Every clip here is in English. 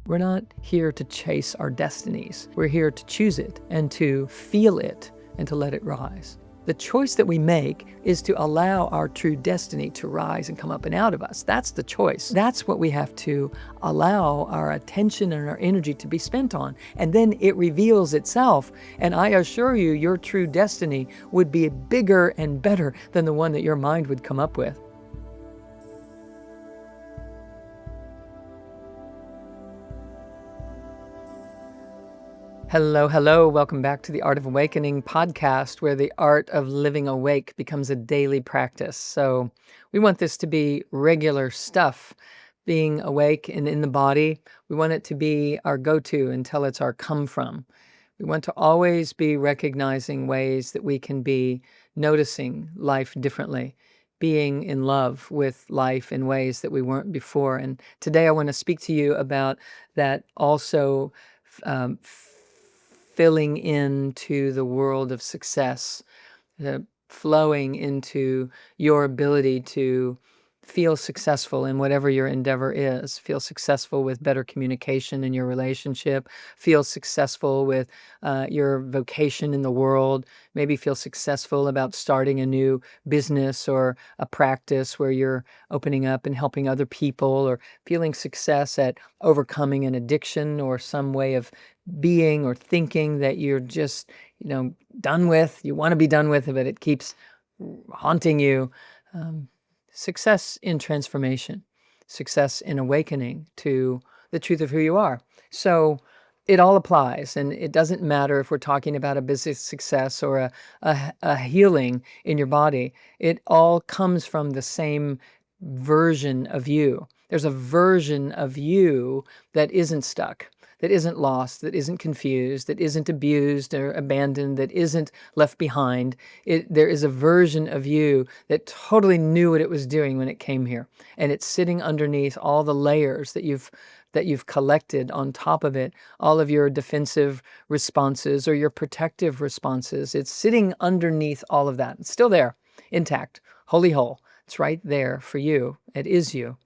We're not here to chase our destinies. We're here to choose it and to feel it and to let it rise. The choice that we make is to allow our true destiny to rise and come up and out of us. That's the choice. That's what we have to allow our attention and our energy to be spent on. And then it reveals itself. And I assure you, your true destiny would be bigger and better than the one that your mind would come up with. Hello, hello. Welcome back to the Art of Awakening podcast, where the art of living awake becomes a daily practice. So we want this to be regular stuff, being awake and in the body. We want it to be our go-to until it's our come from. We want to always be recognizing ways that we can be noticing life differently, being in love with life in ways that we weren't before. And today I want to speak to you about that also, filling into the world of success, flowing into your ability to feel successful in whatever your endeavor is, feel successful with better communication in your relationship, feel successful with your vocation in the world, maybe feel successful about starting a new business or a practice where you're opening up and helping other people, or feeling success at overcoming an addiction or some way of being or thinking that you're just, done with. You want to be done with it, but it keeps haunting you. Success in transformation, success in awakening to the truth of who you are. So it all applies, and it doesn't matter if we're talking about a business success or a healing in your body. It all comes from the same version of you. There's a version of you that isn't stuck, that isn't lost, that isn't confused, that isn't abused or abandoned, that isn't left behind. There is a version of you that totally knew what it was doing when it came here. And it's sitting underneath all the layers that you've collected on top of it, all of your defensive responses or your protective responses. It's sitting underneath all of that. It's still there, intact, wholly whole. It's right there for you. It is you.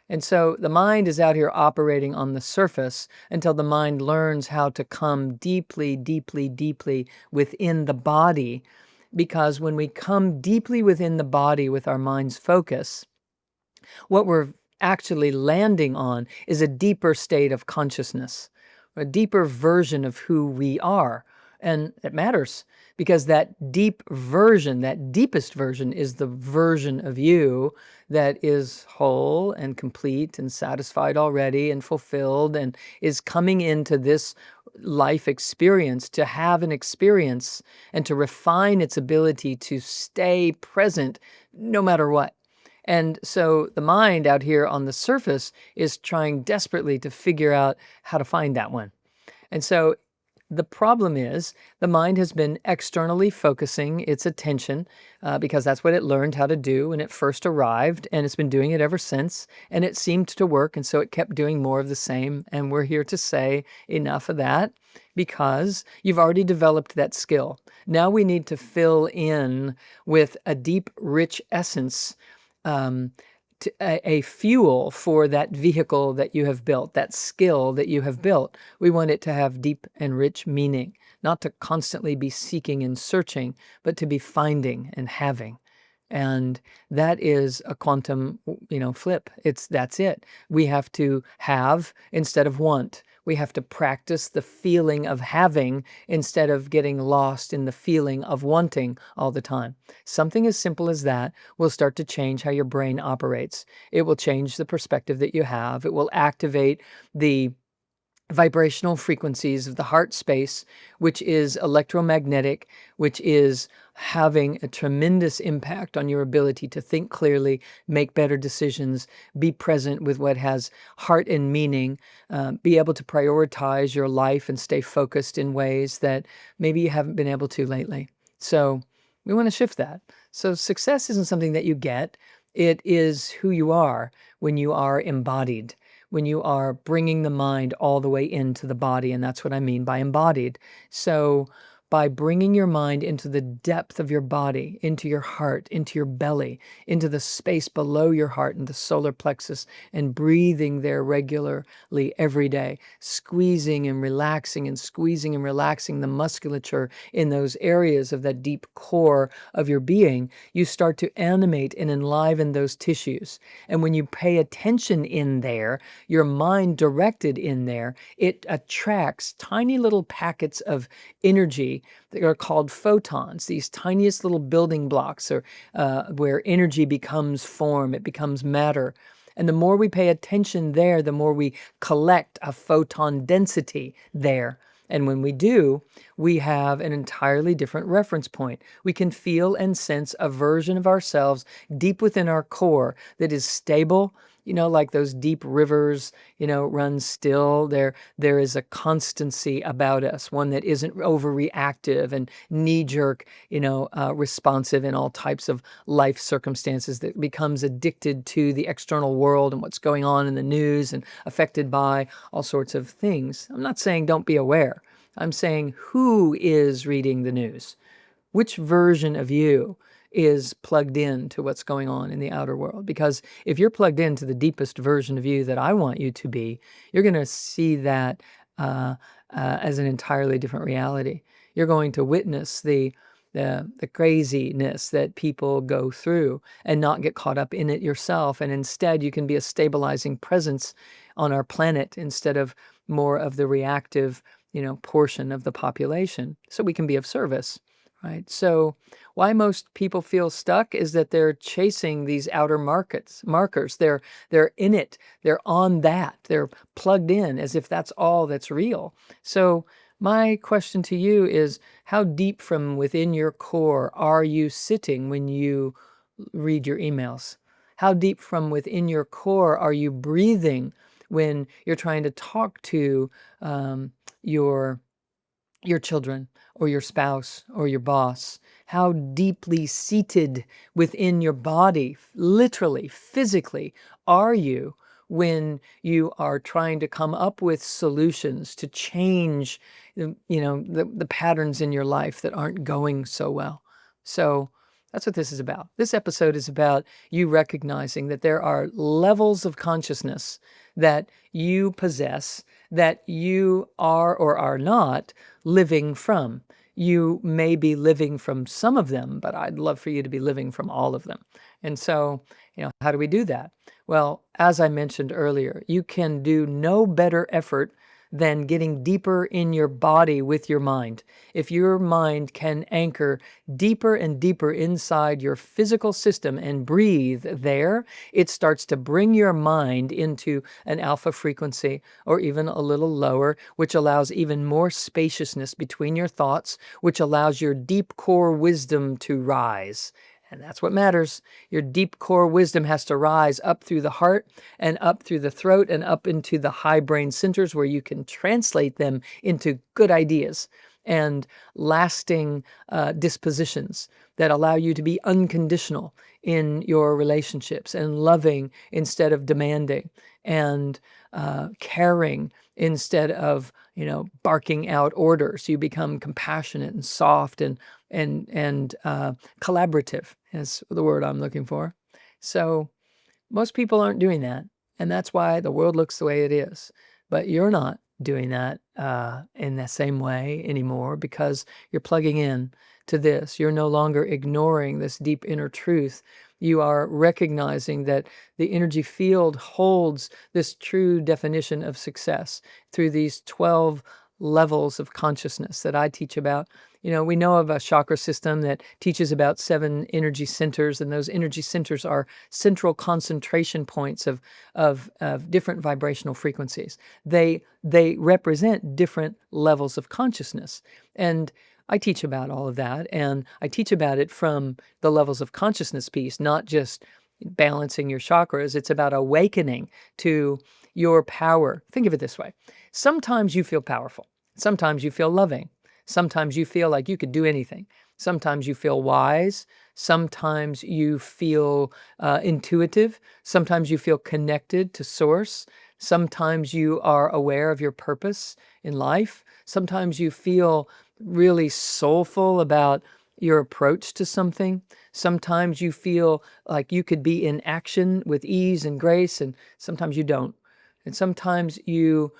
And so the mind is out here operating on the surface until the mind learns how to come deeply, deeply, deeply within the body. Because when we come deeply within the body with our mind's focus, what we're actually landing on is a deeper state of consciousness, a deeper version of who we are. And it matters because that deep version, that deepest version, is the version of you that is whole and complete and satisfied already and fulfilled, and is coming into this life experience to have an experience and to refine its ability to stay present no matter what. And so the mind out here on the surface is trying desperately to figure out how to find that one. And so the problem is the mind has been externally focusing its attention because that's what it learned how to do when it first arrived, and it's been doing it ever since, and it seemed to work, and so it kept doing more of the same. And we're here to say enough of that, because you've already developed that skill. Now we need to fill in with a deep, rich essence, a fuel for that vehicle that you have built, that skill that you have built. We want it to have deep and rich meaning, not to constantly be seeking and searching, but to be finding and having. And that is a quantum, flip. That's it. We have to have instead of want. We have to practice the feeling of having instead of getting lost in the feeling of wanting all the time. Something as simple as that will start to change how your brain operates. It will change the perspective that you have. It will activate the vibrational frequencies of the heart space, which is electromagnetic, which is having a tremendous impact on your ability to think clearly, make better decisions, be present with what has heart and meaning, be able to prioritize your life and stay focused in ways that maybe you haven't been able to lately. So we want to shift that. So success isn't something that you get. It is who you are when you are embodied, when you are bringing the mind all the way into the body. And that's what I mean by embodied. So by bringing your mind into the depth of your body, into your heart, into your belly, into the space below your heart and the solar plexus, and breathing there regularly every day, squeezing and relaxing the musculature in those areas of that deep core of your being, you start to animate and enliven those tissues. And when you pay attention in there, your mind directed in there, it attracts tiny little packets of energy that are called photons, these tiniest little building blocks, or where energy becomes form, it becomes matter. And the more we pay attention there, the more we collect a photon density there. And when we do, we have an entirely different reference point. We can feel and sense a version of ourselves deep within our core that is stable, like those deep rivers, run still. There is a constancy about us, one that isn't overreactive and knee-jerk, responsive in all types of life circumstances, that becomes addicted to the external world and what's going on in the news and affected by all sorts of things. I'm not saying don't be aware. I'm saying, who is reading the news? Which version of you is plugged in to what's going on in the outer world? Because if you're plugged into the deepest version of you that I want you to be, you're going to see that as an entirely different reality. You're going to witness the craziness that people go through and not get caught up in it yourself. And instead, you can be a stabilizing presence on our planet instead of more of the reactive, portion of the population, so we can be of service. Right. So why most people feel stuck is that they're chasing these outer markers. They're in it. They're on that. They're plugged in as if that's all that's real. So my question to you is, how deep from within your core are you sitting when you read your emails? How deep from within your core are you breathing when you're trying to talk to your children or your spouse or your boss? How deeply seated within your body, literally, physically, are you when you are trying to come up with solutions to change, the patterns in your life that aren't going so well? So that's what this is about. This episode is about you recognizing that there are levels of consciousness that you possess, that you are or are not living from. You may be living from some of them, but I'd love for you to be living from all of them. And so, how do we do that? Well, as I mentioned earlier, you can do no better effort than getting deeper in your body with your mind. If your mind can anchor deeper and deeper inside your physical system and breathe there, it starts to bring your mind into an alpha frequency, or even a little lower, which allows even more spaciousness between your thoughts, which allows your deep core wisdom to rise. And that's what matters. Your deep core wisdom has to rise up through the heart and up through the throat and up into the high brain centers, where you can translate them into good ideas and lasting dispositions that allow you to be unconditional in your relationships, and loving instead of demanding, and caring instead of barking out orders. You become compassionate and soft and collaborative is the word I'm looking for. So most people aren't doing that, and that's why the world looks the way it is. But you're not doing that in the same way anymore, because you're plugging in to this. You're no longer ignoring this deep inner truth. You are recognizing that the energy field holds this true definition of success through these 12 levels of consciousnness that I teach about. We know of a chakra system that teaches about 7 energy centers, and those energy centers are central concentration points of different vibrational frequencies. They represent different levels of consciousness. And I teach about all of that, and I teach about it from the levels of consciousness piece, not just balancing your chakras. It's about awakening to your power. Think of it this way. Sometimes you feel powerful. Sometimes you feel loving. Sometimes you feel like you could do anything. Sometimes you feel wise. Sometimes you feel intuitive. Sometimes you feel connected to source. Sometimes you are aware of your purpose in life. Sometimes you feel really soulful about your approach to something. Sometimes you feel like you could be in action with ease and grace, and sometimes you don't. And sometimes you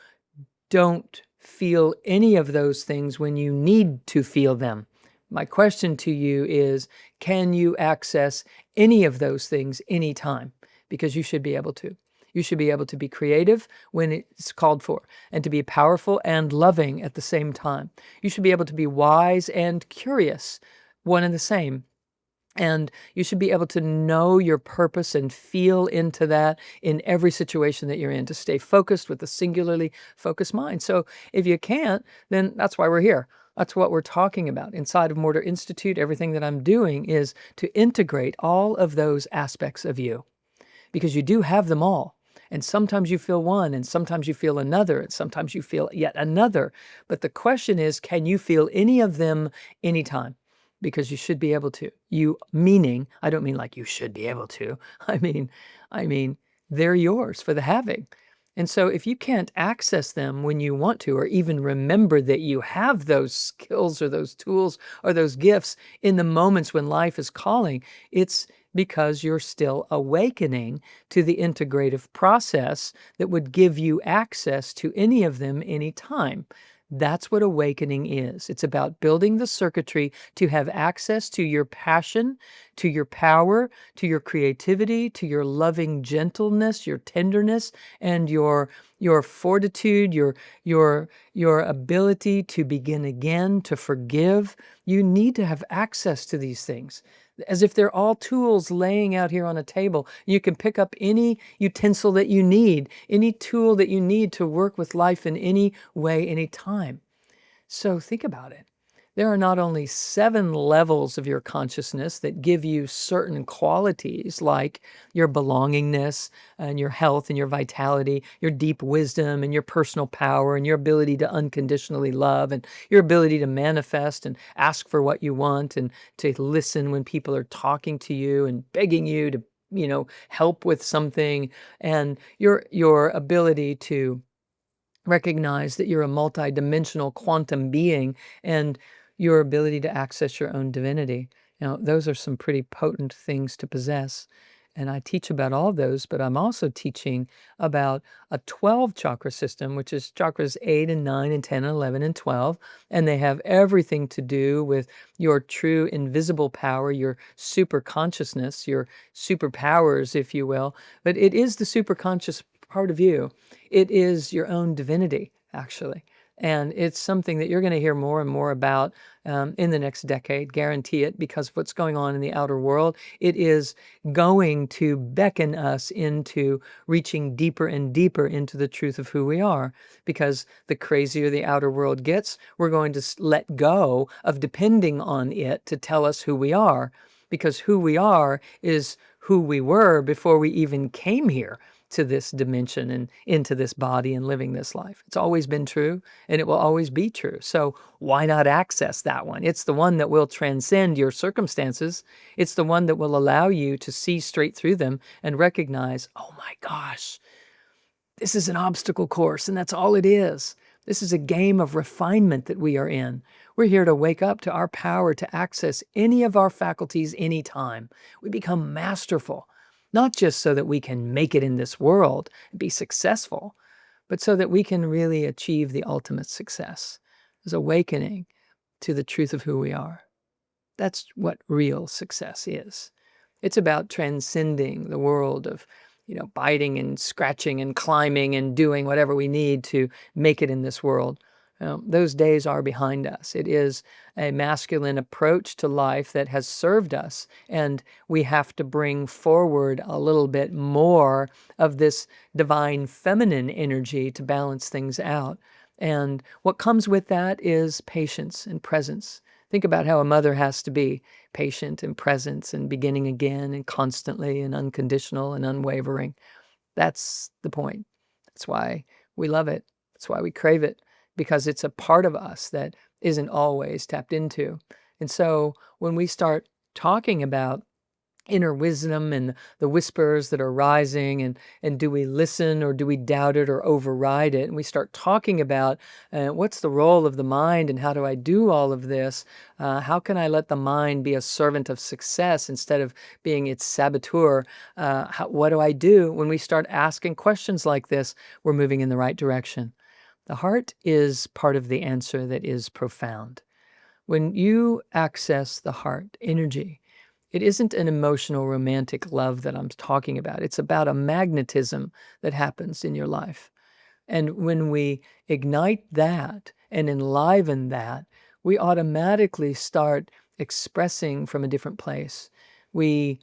don't feel any of those things when you need to feel them. My question to you is, can you access any of those things anytime? Because you should be able to. You should be able to be creative when it's called for, and to be powerful and loving at the same time. You should be able to be wise and curious, one and the same. And you should be able to know your purpose and feel into that in every situation that you're in, to stay focused with a singularly focused mind. So if you can't, then that's why we're here. That's what we're talking about. Inside of Morter Institute, everything that I'm doing is to integrate all of those aspects of you, because you do have them all. And sometimes you feel one, and sometimes you feel another, and sometimes you feel yet another. But the question is, can you feel any of them anytime? Because you should be able to. You, meaning, I don't mean like you should be able to. I mean, they're yours for the having. And so if you can't access them when you want to, or even remember that you have those skills or those tools or those gifts in the moments when life is calling, it's because you're still awakening to the integrative process that would give you access to any of them anytime. That's what awakening is. It's about building the circuitry to have access to your passion, to your power, to your creativity, to your loving gentleness, your tenderness, and your fortitude, your ability to begin again, to forgive. You need to have access to these things, as if they're all tools laying out here on a table. You can pick up any utensil that you need, any tool that you need to work with life in any way, any time. So think about it. There are not only 7 levels of your consciousness that give you certain qualities like your belongingness and your health and your vitality, your deep wisdom and your personal power and your ability to unconditionally love and your ability to manifest and ask for what you want and to listen when people are talking to you and begging you to, help with something, and your ability to recognize that you're a multidimensional quantum being, and your ability to access your own divinity. Now, those are some pretty potent things to possess. And I teach about all those, but I'm also teaching about a 12 chakra system, which is chakras 8 and 9 and 10 and 11 and 12. And they have everything to do with your true invisible power, your super consciousness, your superpowers, if you will. But it is the super conscious part of you. It is your own divinity, actually. And it's something that you're going to hear more and more about in the next decade, guarantee it, because of what's going on in the outer world. It is going to beckon us into reaching deeper and deeper into the truth of who we are, because the crazier the outer world gets, we're going to let go of depending on it to tell us who we are, because who we are is who we were before we even came here to this dimension and into this body and living this life. It's always been true, and it will always be true. So why not access that one? It's the one that will transcend your circumstances. It's the one that will allow you to see straight through them and recognize, oh my gosh, this is an obstacle course, and that's all it is. This is a game of refinement that we are in. We're here to wake up to our power to access any of our faculties anytime. We become masterful, not just so that we can make it in this world and be successful, but so that we can really achieve the ultimate success, is awakening to the truth of who we are. That's what real success is. It's about transcending the world of, biting and scratching and climbing and doing whatever we need to make it in this world. Those days are behind us. It is a masculine approach to life that has served us, and we have to bring forward a little bit more of this divine feminine energy to balance things out. And what comes with that is patience and presence. Think about how a mother has to be patient and present and beginning again and constantly and unconditional and unwavering. That's the point. That's why we love it. That's why we crave it, because it's a part of us that isn't always tapped into. And so when we start talking about inner wisdom and the whispers that are rising, and do we listen or do we doubt it or override it? And we start talking about what's the role of the mind and how do I do all of this? How can I let the mind be a servant of success instead of being its saboteur? What do I do? When we start asking questions like this, we're moving in the right direction. The heart is part of the answer that is profound. When you access the heart energy, it isn't an emotional, romantic love that I'm talking about. It's about a magnetism that happens in your life. And when we ignite that and enliven that, we automatically start expressing from a different place. We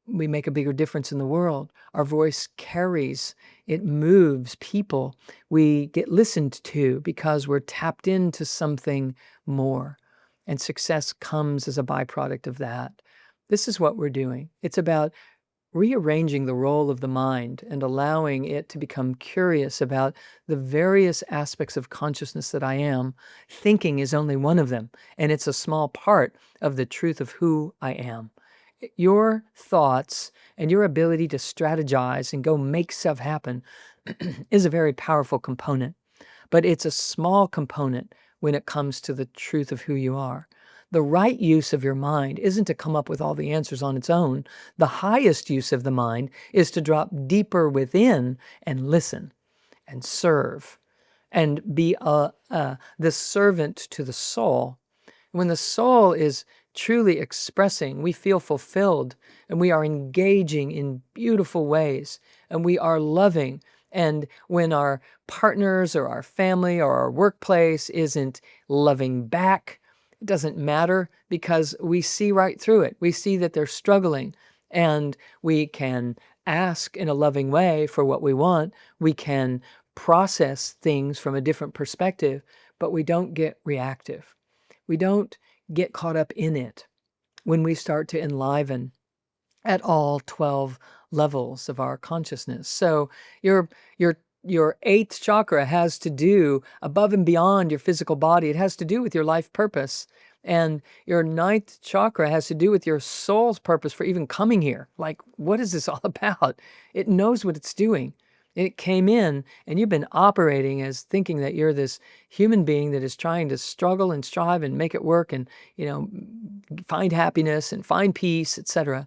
we make a bigger difference in the world. Our voice carries, it moves people. We get listened to because we're tapped into something more. And success comes as a byproduct of that. This is what we're doing. It's about rearranging the role of the mind and allowing it to become curious about the various aspects of consciousness that I am. Thinking is only one of them, and it's a small part of the truth of who I am. Your thoughts and your ability to strategize and go make stuff happen is a very powerful component, but it's a small component when it comes to the truth of who you are. The right use of your mind isn't to come up with all the answers on its own. The highest use of the mind is to drop deeper within and listen and serve and be the servant to the soul. When the soul is truly expressing, we feel fulfilled and we are engaging in beautiful ways and we are loving. And when our partners or our family or our workplace isn't loving back, it doesn't matter because we see right through it. We see that they're struggling and we can ask in a loving way for what we want. We can process things from a different perspective, but we don't get reactive. We don't get caught up in it when we start to enliven at all 12 levels of our consciousness. So your eighth chakra has to do above and beyond your physical body. It has to do with your life purpose. And your ninth chakra has to do with your soul's purpose for even coming here. Like, what is this all about? It knows what it's doing. It came in and you've been operating as thinking that you're this human being that is trying to struggle and strive and make it work and, find happiness and find peace, etc.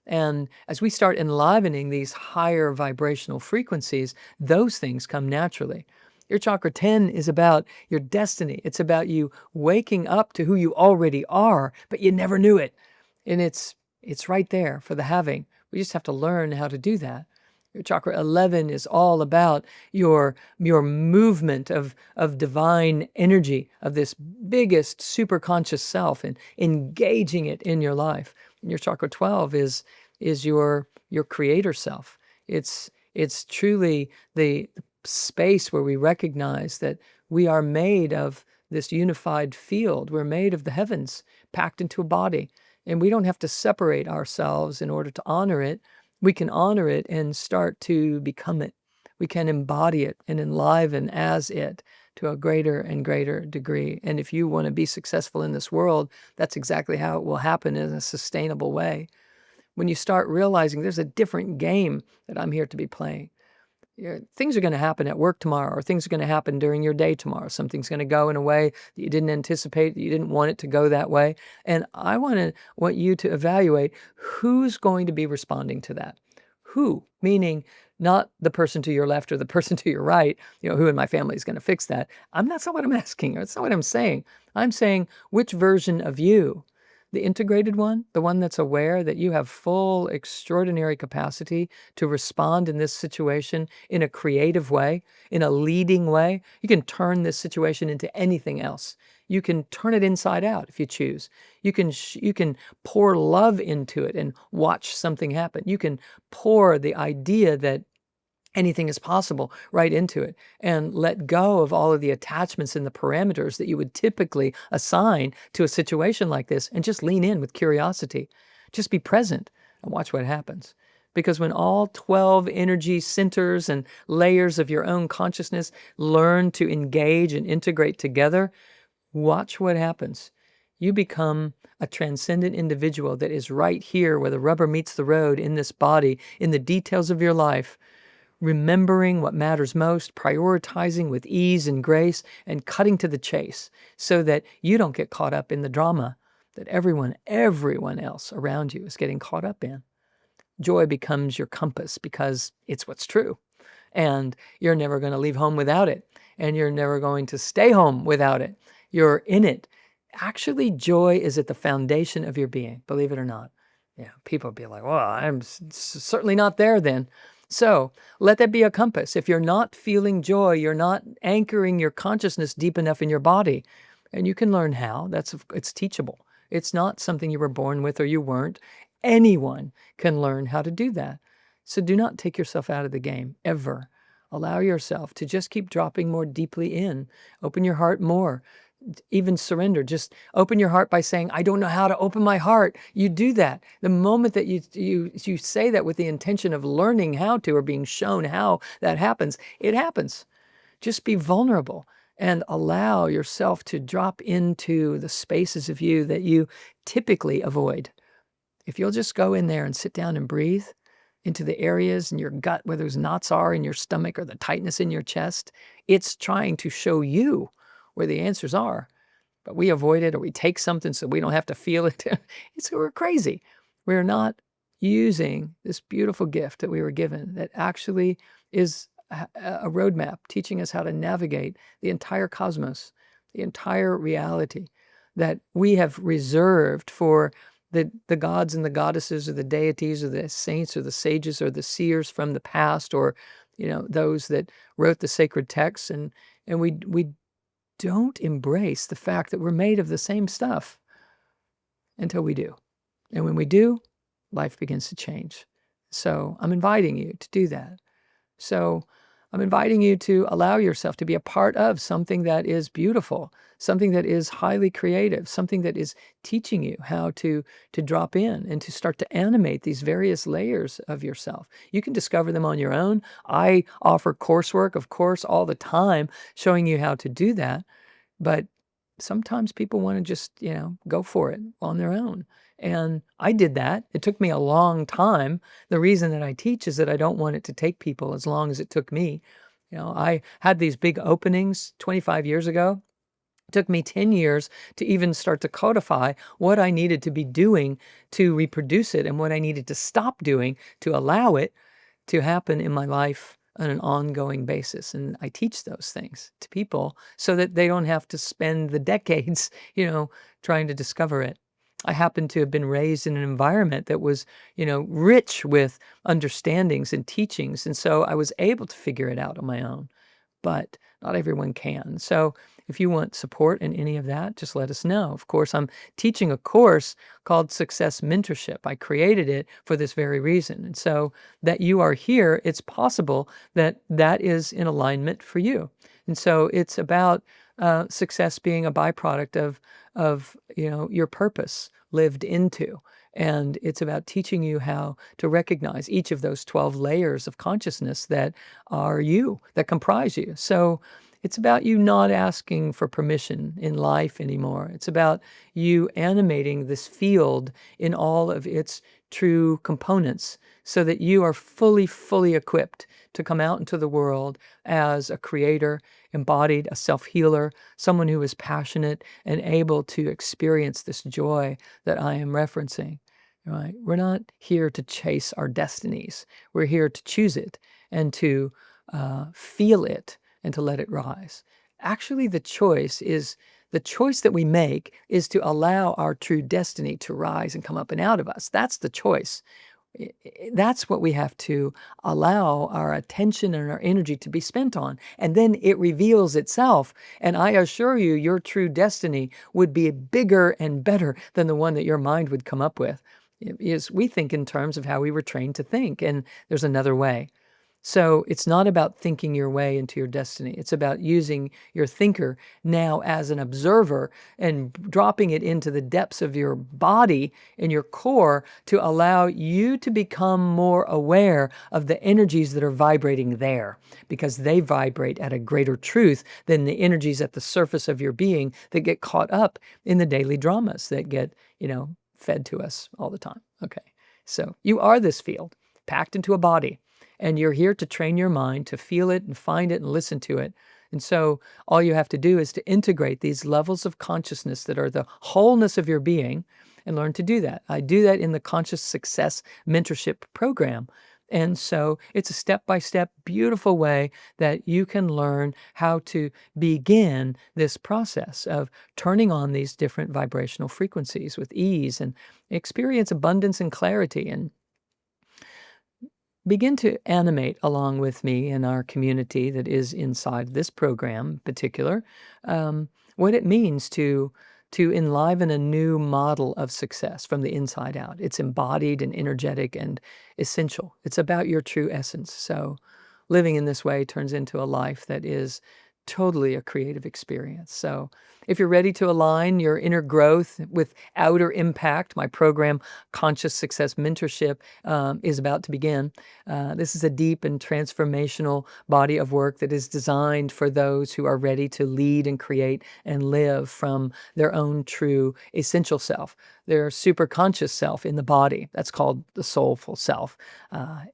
And as we start enlivening these higher vibrational frequencies, those things come naturally. Your chakra 10 is about your destiny. It's about you waking up to who you already are, but you never knew it. And it's right there for the having. We just have to learn how to do that. Your chakra 11 is all about your movement of divine energy, of this biggest superconscious self, and engaging it in your life. And your chakra 12 is your creator self. It's truly the space where we recognize that we are made of this unified field. We're made of the heavens packed into a body, and we don't have to separate ourselves in order to honor it. We can honor it and start to become it. We can embody it and enliven as it to a greater and greater degree. And if you want to be successful in this world, that's exactly how it will happen in a sustainable way. When you start realizing there's a different game that I'm here to be playing. Things are going to happen at work tomorrow, or things are going to happen during your day tomorrow. Something's going to go in a way that you didn't anticipate, that you didn't want it to go that way. And I want you to evaluate who's going to be responding to that. Who, meaning not the person to your left or the person to your right, who in my family is going to fix that. That's not what I'm asking. That's not what I'm saying. I'm saying which version of you, the integrated one, the one that's aware that you have full extraordinary capacity to respond in this situation in a creative way, in a leading way. You can turn this situation into anything else. You can turn it inside out if you choose. You can pour love into it and watch something happen. You can pour the idea that anything is possible right into it and let go of all of the attachments and the parameters that you would typically assign to a situation like this and just lean in with curiosity. Just be present and watch what happens. Because when all 12 energy centers and layers of your own consciousness learn to engage and integrate together, watch what happens. You become a transcendent individual that is right here where the rubber meets the road in this body, in the details of your life, remembering what matters most, prioritizing with ease and grace, and cutting to the chase so that you don't get caught up in the drama that everyone else around you is getting caught up in. Joy becomes your compass because it's what's true. And you're never going to leave home without it. And you're never going to stay home without it. You're in it. Actually, joy is at the foundation of your being, believe it or not. Yeah, people be like, well, I'm certainly not there then. So let that be a compass. If you're not feeling joy, you're not anchoring your consciousness deep enough in your body. And you can learn how. It's teachable. It's not something you were born with or you weren't. Anyone can learn how to do that. So do not take yourself out of the game, ever. Allow yourself to just keep dropping more deeply in. Open your heart more. Even surrender. Just open your heart by saying, I don't know how to open my heart. You do that. The moment that you say that with the intention of learning how to or being shown how that happens, it happens. Just be vulnerable and allow yourself to drop into the spaces of you that you typically avoid. If you'll just go in there and sit down and breathe into the areas in your gut where those knots are in your stomach or the tightness in your chest, it's trying to show you where the answers are. But we avoid it or we take something so we don't have to feel it. We're crazy. We're not using this beautiful gift that we were given that actually is a roadmap teaching us how to navigate the entire cosmos, the entire reality that we have reserved for the gods and the goddesses or the deities or the saints or the sages or the seers from the past, or those that wrote the sacred texts, and we don't embrace the fact that we're made of the same stuff until we do. And when we do, life begins to change. So I'm inviting you to do that. So I'm inviting you to allow yourself to be a part of something that is beautiful, something that is highly creative, something that is teaching you how to drop in and to start to animate these various layers of yourself. You can discover them on your own. I offer coursework, of course, all the time, showing you how to do that. But sometimes people want to just, go for it on their own. And I did that. It took me a long time. The reason that I teach is that I don't want it to take people as long as it took me. I had these big openings 25 years ago. It took me 10 years to even start to codify what I needed to be doing to reproduce it and what I needed to stop doing to allow it to happen in my life on an ongoing basis. And I teach those things to people so that they don't have to spend the decades, trying to discover it. I happen to have been raised in an environment that was, rich with understandings and teachings. And so I was able to figure it out on my own. But not everyone can. So if you want support in any of that, just let us know. Of course, I'm teaching a course called Success Mentorship. I created it for this very reason. And so that you are here, it's possible that that is in alignment for you. And so it's about success being a byproduct of your purpose lived into. And it's about teaching you how to recognize each of those 12 layers of consciousness that are you, that comprise you. So it's about you not asking for permission in life anymore. It's about you animating this field in all of its true components so that you are fully equipped to come out into the world as a creator, embodied, a self-healer, someone who is passionate and able to experience this joy that I am referencing. Right? We're not here to chase our destinies. We're here to choose it and to feel it and to let it rise. Actually, the choice that we make is to allow our true destiny to rise and come up and out of us. That's the choice. That's what we have to allow our attention and our energy to be spent on. And then it reveals itself. And I assure you, your true destiny would be bigger and better than the one that your mind would come up with. We think in terms of how we were trained to think, and there's another way. So it's not about thinking your way into your destiny. It's about using your thinker now as an observer and dropping it into the depths of your body and your core to allow you to become more aware of the energies that are vibrating there, because they vibrate at a greater truth than the energies at the surface of your being that get caught up in the daily dramas that get, fed to us all the time. Okay. So you are this field packed into a body. And you're here to train your mind to feel it and find it and listen to it. And so all you have to do is to integrate these levels of consciousness that are the wholeness of your being and learn to do that. I do that in the Conscious Success Mentorship Program. And so it's a step-by-step, beautiful way that you can learn how to begin this process of turning on these different vibrational frequencies with ease and experience abundance and clarity, and begin to animate along with me in our community that is inside this program in particular, what it means to enliven a new model of success from the inside out. It's embodied and energetic and essential. It's about your true essence. So living in this way turns into a life that is totally a creative experience. So if you're ready to align your inner growth with outer impact, my program, Conscious Success Mentorship, is about to begin. This is a deep and transformational body of work that is designed for those who are ready to lead and create and live from their own true essential self, their super conscious self in the body. That's called the soulful self,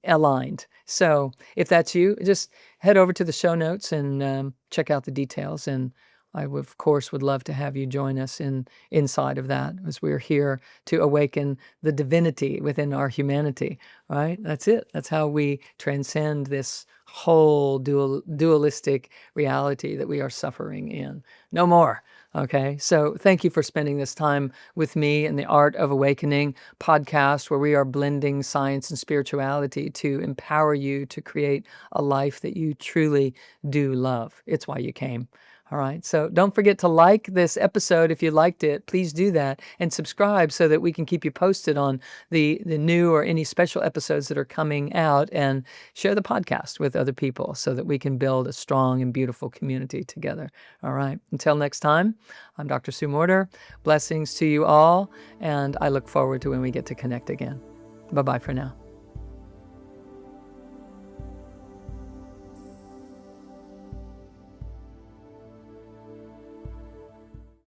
aligned. So if that's you, just head over to the show notes and check out the details. And I, of course, would love to have you join us inside of that, as we're here to awaken the divinity within our humanity, right? That's it. That's how we transcend this whole dualistic reality that we are suffering in. No more. Okay, so thank you for spending this time with me in the Art of Awakening podcast, where we are blending science and spirituality to empower you to create a life that you truly do love. It's why you came. All right, so don't forget to like this episode if you liked it. Please do that and subscribe so that we can keep you posted on the new or any special episodes that are coming out, and share the podcast with other people so that we can build a strong and beautiful community together. All right, until next time, I'm Dr. Sue Morter. Blessings to you all, and I look forward to when we get to connect again. Bye-bye for now.